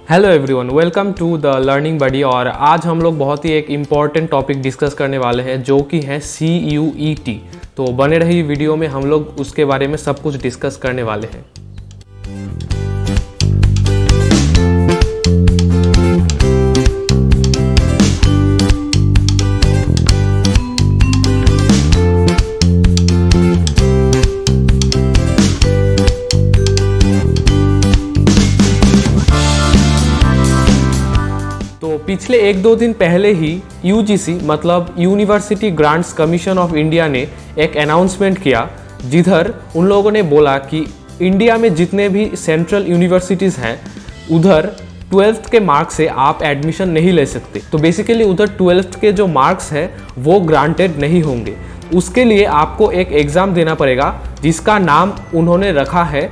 Hello everyone, welcome to the learning buddy. और आज हम लोग बहुत ही एक इम्पॉर्टेंट टॉपिक डिस्कस करने वाले हैं जो कि है CUET। तो बने रही वीडियो में हम लोग उसके बारे में सब कुछ डिस्कस करने वाले हैं। पिछले एक दो दिन पहले ही UGC मतलब university grants commission of India ने एक अनाउंसमेंट किया, जिधर उन लोगों ने बोला कि इंडिया में जितने भी सेंट्रल यूनिवर्सिटीज़ हैं उधर 12th के मार्क्स से आप एडमिशन नहीं ले सकते। तो बेसिकली उधर 12th के जो मार्क्स हैं वो ग्रांटेड नहीं होंगे। उसके लिए आपको एक एग्ज़ाम देना पड़ेगा जिसका नाम उन्होंने रखा है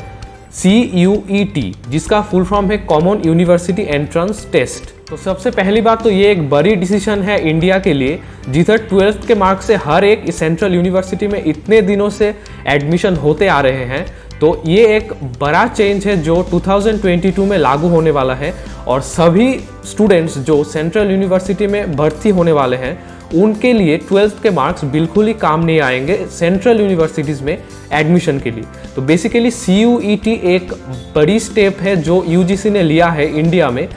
CUET, जिसका फुल फॉर्म है कॉमन यूनिवर्सिटी एंट्रेंस टेस्ट। तो सबसे पहली बात तो ये एक बड़ी डिसीजन है इंडिया के लिए, जिधर 12th के मार्क्स से हर एक सेंट्रल यूनिवर्सिटी में इतने दिनों से एडमिशन होते आ रहे हैं। तो ये एक बड़ा चेंज है जो 2022 में लागू होने वाला है, और सभी स्टूडेंट्स जो सेंट्रल यूनिवर्सिटी में भर्ती होने वाले हैं उनके लिए 12th के मार्क्स बिल्कुल ही काम नहीं आएंगे सेंट्रल यूनिवर्सिटीज़ में एडमिशन के लिए। तो बेसिकली CUET एक बड़ी स्टेप है जो UGC ने लिया है इंडिया में,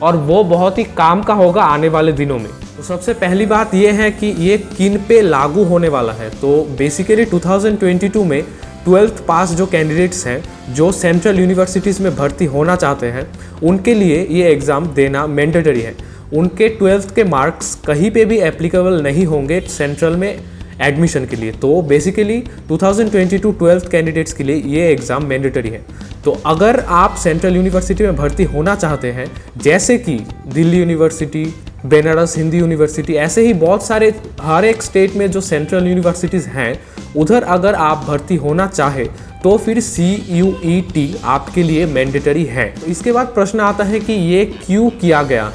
और वो बहुत ही काम का होगा आने वाले दिनों में। तो सबसे पहली बात ये है कि ये किन पे लागू होने वाला है। तो बेसिकली 2022 में 12th पास जो कैंडिडेट्स हैं जो सेंट्रल यूनिवर्सिटीज़ में भर्ती होना चाहते हैं उनके लिए ये एग्ज़ाम देना मैंडेटरी है। उनके 12th के मार्क्स कहीं पे भी एप्लीकेबल नहीं होंगे सेंट्रल में एडमिशन के लिए। तो बेसिकली 2022 12th कैंडिडेट्स के लिए ये एग्ज़ाम मैंडेटरी है। तो अगर आप सेंट्रल यूनिवर्सिटी में भर्ती होना चाहते हैं, जैसे कि दिल्ली यूनिवर्सिटी, बनारस हिंदी यूनिवर्सिटी, ऐसे ही बहुत सारे हर एक स्टेट में जो सेंट्रल यूनिवर्सिटीज़ हैं उधर अगर आप भर्ती होना चाहे तो फिर CUET आपके लिए मैंडेटरी है। तो इसके बाद प्रश्न आता है कि ये क्यों किया गया।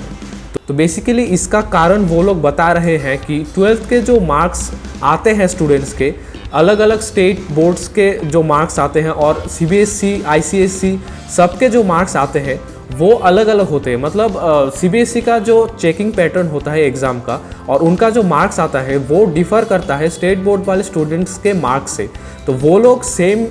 तो बेसिकली इसका कारण वो लोग बता रहे हैं कि 12th के जो मार्क्स आते हैं स्टूडेंट्स के, अलग अलग स्टेट बोर्ड्स के जो मार्क्स आते हैं और CBSE ICSE सबके जो मार्क्स आते हैं वो अलग अलग होते हैं। मतलब CBSE का जो चेकिंग पैटर्न होता है एग्ज़ाम का और उनका जो मार्क्स आता है वो डिफ़र करता है स्टेट बोर्ड वाले स्टूडेंट्स के मार्क्स से। तो वो लोग सेम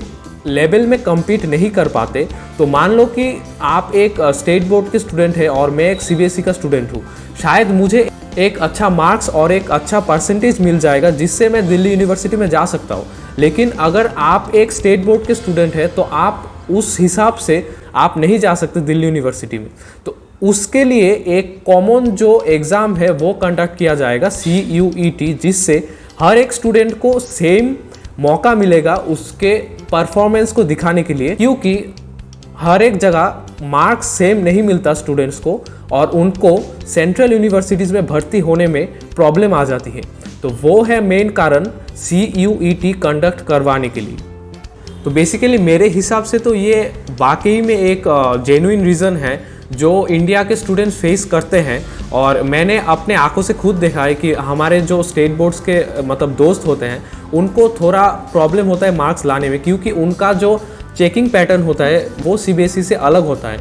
लेवल में कम्पीट नहीं कर पाते। तो मान लो कि आप एक स्टेट बोर्ड के स्टूडेंट है और मैं एक CBSE का स्टूडेंट हूँ, शायद मुझे एक अच्छा मार्क्स और एक अच्छा परसेंटेज मिल जाएगा जिससे मैं दिल्ली यूनिवर्सिटी में जा सकता हूँ। लेकिन अगर आप एक स्टेट बोर्ड के स्टूडेंट हैं तो आप उस हिसाब से आप नहीं जा सकते दिल्ली यूनिवर्सिटी में। तो उसके लिए एक कॉमन जो एग्ज़ाम है वो कंडक्ट किया जाएगा CUET, जिससे हर एक स्टूडेंट को सेम मौका मिलेगा उसके परफॉर्मेंस को दिखाने के लिए, क्योंकि हर एक जगह मार्क्स सेम नहीं मिलता स्टूडेंट्स को और उनको सेंट्रल यूनिवर्सिटीज़ में भर्ती होने में प्रॉब्लम आ जाती है। तो वो है मेन कारण CUET कंडक्ट करवाने के लिए। तो बेसिकली मेरे हिसाब से तो ये वाकई में एक जेन्युइन रीज़न है जो इंडिया के स्टूडेंट्स फेस करते हैं। और मैंने अपने आंखों से खुद देखा है कि हमारे जो स्टेट बोर्ड्स के मतलब दोस्त होते हैं उनको थोड़ा प्रॉब्लम होता है मार्क्स लाने में, क्योंकि उनका जो चेकिंग पैटर्न होता है वो CBSE से अलग होता है।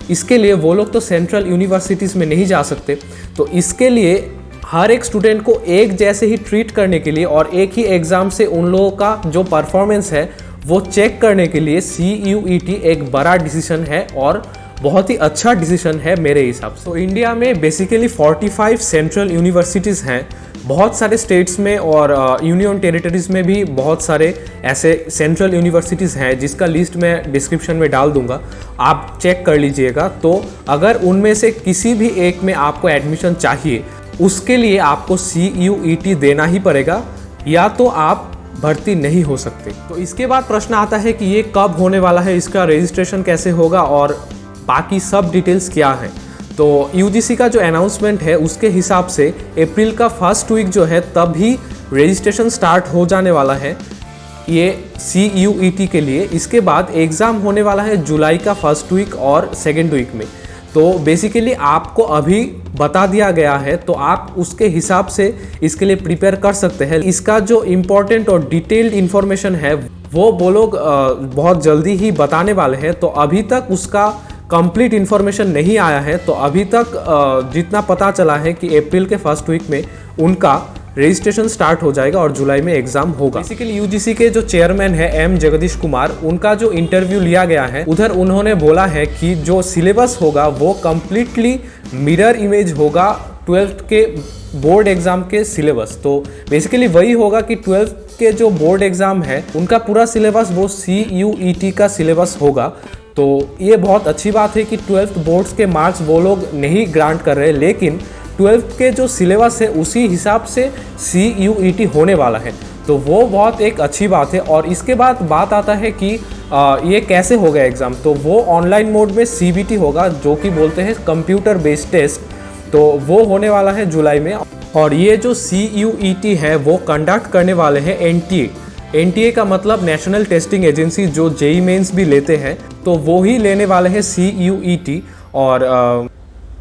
इसके लिए वो लोग तो सेंट्रल यूनिवर्सिटीज़ में नहीं जा सकते। तो इसके लिए हर एक स्टूडेंट को एक जैसे ही ट्रीट करने के लिए और एक ही एग्ज़ाम से उन लोगों का जो परफॉर्मेंस है वो चेक करने के लिए CUET एक बड़ा डिसीजन है और बहुत ही अच्छा डिसीजन है मेरे हिसाब से। तो इंडिया में बेसिकली 45 सेंट्रल यूनिवर्सिटीज़ हैं। बहुत सारे स्टेट्स में और यूनियन टेरिटरीज़ में भी बहुत सारे ऐसे सेंट्रल यूनिवर्सिटीज़ हैं जिसका लिस्ट मैं डिस्क्रिप्शन में डाल दूंगा, आप चेक कर लीजिएगा। तो अगर उनमें से किसी भी एक में आपको एडमिशन चाहिए उसके लिए आपको CUET देना ही पड़ेगा, या तो आप भर्ती नहीं हो सकते। तो इसके बाद प्रश्न आता है कि ये कब होने वाला है, इसका रजिस्ट्रेशन कैसे होगा और बाकी सब डिटेल्स क्या हैं। तो UGC का जो अनाउंसमेंट है उसके हिसाब से अप्रैल का फर्स्ट वीक जो है तभी रजिस्ट्रेशन स्टार्ट हो जाने वाला है ये CUET के लिए। इसके बाद एग्ज़ाम होने वाला है जुलाई का फर्स्ट वीक और सेकेंड वीक में। तो बेसिकली आपको अभी बता दिया गया है तो आप उसके हिसाब से इसके लिए प्रिपेयर कर सकते हैं। इसका जो इम्पोर्टेंट और डिटेल्ड इन्फॉर्मेशन है वो लोग बहुत जल्दी ही बताने वाले हैं। तो अभी तक उसका कंप्लीट इन्फॉर्मेशन नहीं आया है। तो अभी तक जितना पता चला है कि अप्रैल के फर्स्ट वीक में उनका रजिस्ट्रेशन स्टार्ट हो जाएगा और जुलाई में एग्जाम होगा। बेसिकली यूजीसी के जो चेयरमैन है एम जगदीश कुमार, उनका जो इंटरव्यू लिया गया है उधर उन्होंने बोला है कि जो सिलेबस होगा वो कम्प्लीटली मिरर इमेज होगा 12th के बोर्ड एग्जाम के सिलेबस। तो बेसिकली वही होगा कि 12th के जो बोर्ड एग्जाम है उनका पूरा सिलेबस वो CUET का सिलेबस होगा। तो ये बहुत अच्छी बात है कि 12th बोर्ड्स के मार्क्स वो लोग नहीं ग्रांट कर रहे, लेकिन 12th के जो सिलेबस है उसी हिसाब से CUET होने वाला है। तो वो बहुत एक अच्छी बात है। और इसके बाद बात आता है कि ये कैसे होगा एग्ज़ाम। तो वो ऑनलाइन मोड में CBT होगा, जो कि बोलते हैं कंप्यूटर बेस्ड टेस्ट। तो वो होने वाला है जुलाई में। और ये जो CUET है वो कंडक्ट करने वाले हैं NTA का मतलब नेशनल टेस्टिंग एजेंसी, जो JEE मेंस भी लेते हैं, तो वो ही लेने वाले हैं CUET।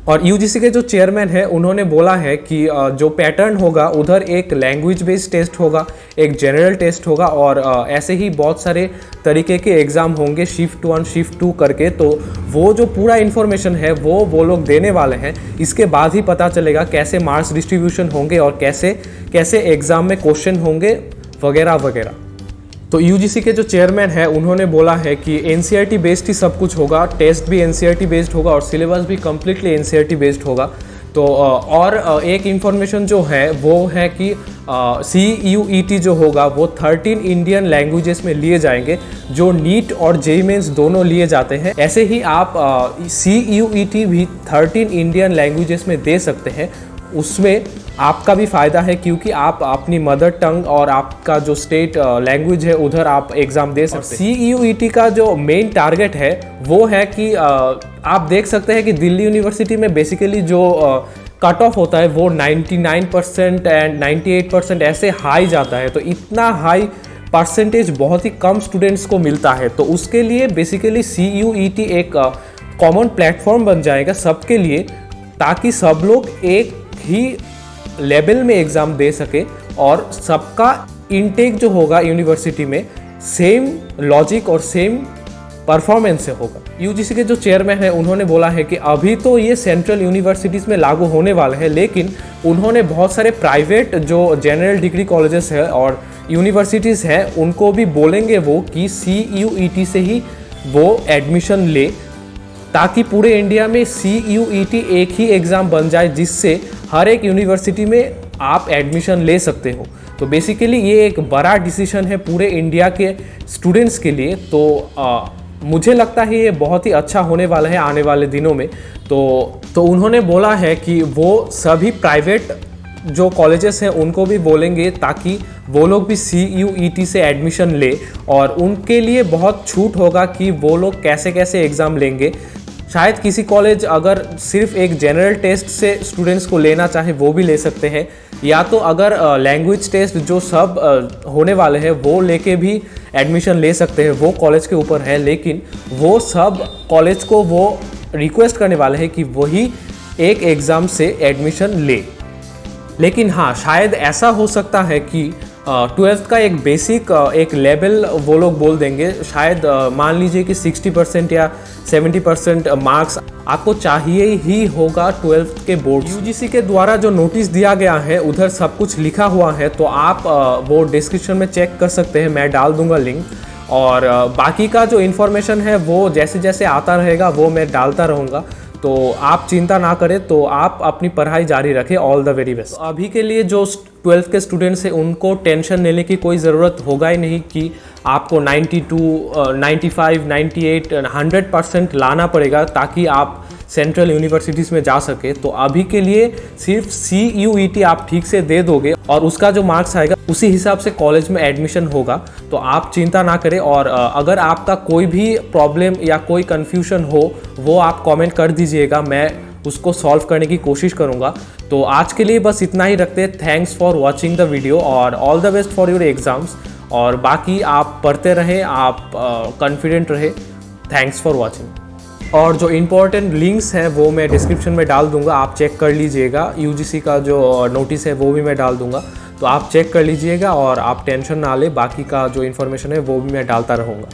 और यूजीसी के जो चेयरमैन है उन्होंने बोला है कि जो पैटर्न होगा उधर एक लैंग्वेज बेस्ड टेस्ट होगा, एक जनरल टेस्ट होगा और ऐसे ही बहुत सारे तरीके के एग्ज़ाम होंगे शिफ्ट 1 शिफ्ट 2 करके। तो वो जो पूरा इन्फॉर्मेशन है वो लोग देने वाले हैं। इसके बाद ही पता चलेगा कैसे मार्क्स डिस्ट्रीब्यूशन होंगे और कैसे एग्ज़ाम में क्वेश्चन होंगे वगैरह वगैरह। तो यूजीसी के जो चेयरमैन है उन्होंने बोला है कि NCERT बेस्ड ही सब कुछ होगा, टेस्ट भी NCERT बेस्ड होगा और सिलेबस भी कम्प्लीटली NCERT बेस्ड होगा। तो और एक इन्फॉर्मेशन जो है वो है कि CUET जो होगा वो 13 इंडियन लैंग्वेजेस में लिए जाएंगे, जो नीट और JEE मेंस दोनों लिए जाते हैं। ऐसे ही आप CUET भी 13 इंडियन लैंग्वेजेस में दे सकते हैं। उसमें आपका भी फ़ायदा है क्योंकि आप अपनी मदर टंग और आपका जो स्टेट लैंग्वेज है उधर आप एग्ज़ाम ददे सकते हैं। CUET का जो मेन टारगेट है वो है कि आप देख सकते हैं कि दिल्ली यूनिवर्सिटी में बेसिकली जो कट ऑफ होता है वो 99% एंड 98% ऐसे हाई जाता है। तो इतना हाई परसेंटेज बहुत ही कम स्टूडेंट्स को मिलता है। तो उसके लिए बेसिकली CUET एक कॉमन प्लेटफॉर्म बन जाएगा सबके लिए, ताकि सब लोग एक ही लेवल में एग्ज़ाम दे सके और सबका इनटेक जो होगा यूनिवर्सिटी में सेम लॉजिक और सेम परफॉर्मेंस से होगा। यूजीसी के जो चेयरमैन है उन्होंने बोला है कि अभी तो ये सेंट्रल यूनिवर्सिटीज़ में लागू होने वाले हैं, लेकिन उन्होंने बहुत सारे प्राइवेट जो जनरल डिग्री कॉलेजेस है और यूनिवर्सिटीज़ हैं उनको भी बोलेंगे वो कि CUET से ही वो एडमिशन ले, ताकि पूरे इंडिया में CUET एक ही एग्ज़ाम बन जाए जिससे हर एक यूनिवर्सिटी में आप एडमिशन ले सकते हो। तो बेसिकली ये एक बड़ा डिसीजन है पूरे इंडिया के स्टूडेंट्स के लिए। तो मुझे लगता है ये बहुत ही अच्छा होने वाला है आने वाले दिनों में। तो उन्होंने बोला है कि वो सभी प्राइवेट जो कॉलेजेस हैं उनको भी बोलेंगे ताकि वो लोग भी CUET से एडमिशन ले, और उनके लिए बहुत छूट होगा कि वो लोग कैसे कैसे एग्ज़ाम लेंगे। शायद किसी कॉलेज अगर सिर्फ एक जनरल टेस्ट से स्टूडेंट्स को लेना चाहे वो भी ले सकते हैं, या तो अगर लैंग्वेज टेस्ट जो सब होने वाले हैं वो लेके भी एडमिशन ले सकते हैं, वो कॉलेज के ऊपर है। लेकिन वो सब कॉलेज को वो रिक्वेस्ट करने वाले हैं कि वही एक एग्ज़ाम से एडमिशन ले। लेकिन हाँ, शायद ऐसा हो सकता है कि 12th का एक बेसिक एक लेवल वो लोग बोल देंगे। शायद मान लीजिए कि 60% या 70% मार्क्स आपको चाहिए ही होगा 12th के बोर्ड। यूजीसी के द्वारा जो नोटिस दिया गया है उधर सब कुछ लिखा हुआ है, तो आप वो डिस्क्रिप्शन में चेक कर सकते हैं, मैं डाल दूंगा लिंक। और बाकी का जो इन्फॉर्मेशन है वो जैसे जैसे आता रहेगा वो मैं डालता रहूँगा। तो आप चिंता ना करें, तो आप अपनी पढ़ाई जारी रखें। All the very best. अभी के लिए जो 12th के स्टूडेंट्स हैं उनको टेंशन लेने की कोई ज़रूरत होगा ही नहीं कि आपको 92, 95, 98, 100% लाना पड़ेगा ताकि आप सेंट्रल यूनिवर्सिटीज़ में जा सके। तो अभी के लिए सिर्फ CUET आप ठीक से दे दोगे और उसका जो मार्क्स आएगा उसी हिसाब से कॉलेज में एडमिशन होगा। तो आप चिंता ना करें। और अगर आपका कोई भी प्रॉब्लम या कोई कन्फ्यूजन हो वो आप कमेंट कर दीजिएगा, मैं उसको सॉल्व करने की कोशिश करूँगा। तो आज के लिए बस इतना ही रखते हैं। Thanks for watching the video और all the best for your exams. और बाकी आप पढ़ते रहें, आप कॉन्फिडेंट रहे। Thanks for watching. और जो इम्पोर्टेंट लिंक्स हैं वो मैं डिस्क्रिप्शन में डाल दूंगा, आप चेक कर लीजिएगा। यूजीसी का जो नोटिस है वो भी मैं डाल दूंगा, तो आप चेक कर लीजिएगा और आप टेंशन ना ले। बाकी का जो इन्फॉर्मेशन है वो भी मैं डालता रहूँगा।